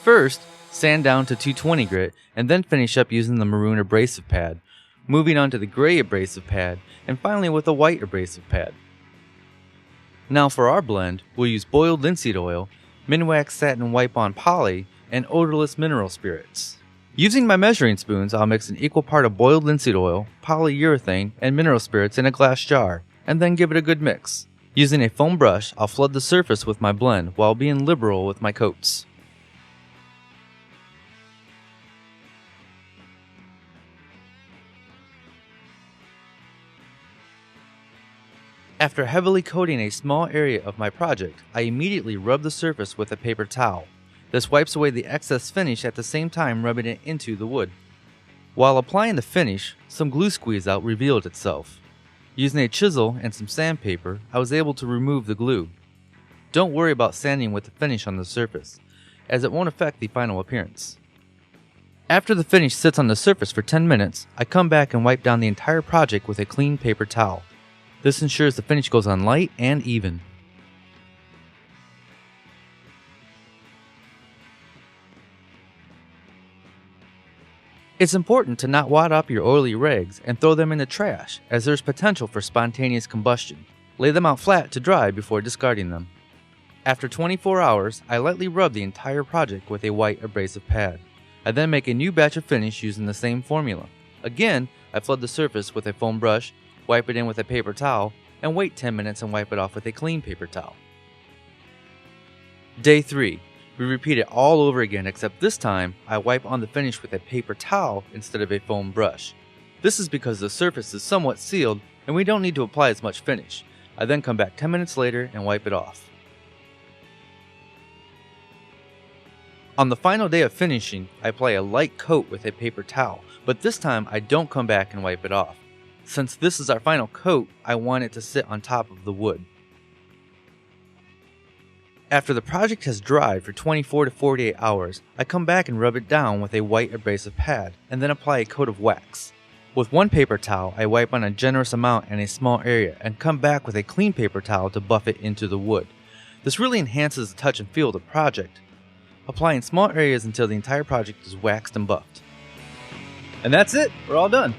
First, sand down to 220 grit and then finish up using the maroon abrasive pad, moving on to the gray abrasive pad, and finally with a white abrasive pad. Now for our blend, we'll use boiled linseed oil, Minwax satin wipe-on poly, and odorless mineral spirits. Using my measuring spoons, I'll mix an equal part of boiled linseed oil, polyurethane, and mineral spirits in a glass jar, and then give it a good mix. Using a foam brush, I'll flood the surface with my blend while being liberal with my coats. After heavily coating a small area of my project, I immediately rub the surface with a paper towel. This wipes away the excess finish at the same time rubbing it into the wood. While applying the finish, some glue squeeze out revealed itself. Using a chisel and some sandpaper, I was able to remove the glue. Don't worry about sanding with the finish on the surface, as it won't affect the final appearance. After the finish sits on the surface for 10 minutes, I come back and wipe down the entire project with a clean paper towel. This ensures the finish goes on light and even. It's important to not wad up your oily rags and throw them in the trash, as there's potential for spontaneous combustion. Lay them out flat to dry before discarding them. After 24 hours, I lightly rub the entire project with a white abrasive pad. I then make a new batch of finish using the same formula. Again, I flood the surface with a foam brush, wipe it in with a paper towel, and wait 10 minutes and wipe it off with a clean paper towel. Day 3. We repeat it all over again, except this time I wipe on the finish with a paper towel instead of a foam brush. This is because the surface is somewhat sealed and we don't need to apply as much finish. I then come back 10 minutes later and wipe it off. On the final day of finishing, I apply a light coat with a paper towel, but this time I don't come back and wipe it off. Since this is our final coat, I want it to sit on top of the wood. After the project has dried for 24 to 48 hours, I come back and rub it down with a white abrasive pad, and then apply a coat of wax. With one paper towel, I wipe on a generous amount in a small area, and come back with a clean paper towel to buff it into the wood. This really enhances the touch and feel of the project, applying small areas until the entire project is waxed and buffed. And that's it, we're all done.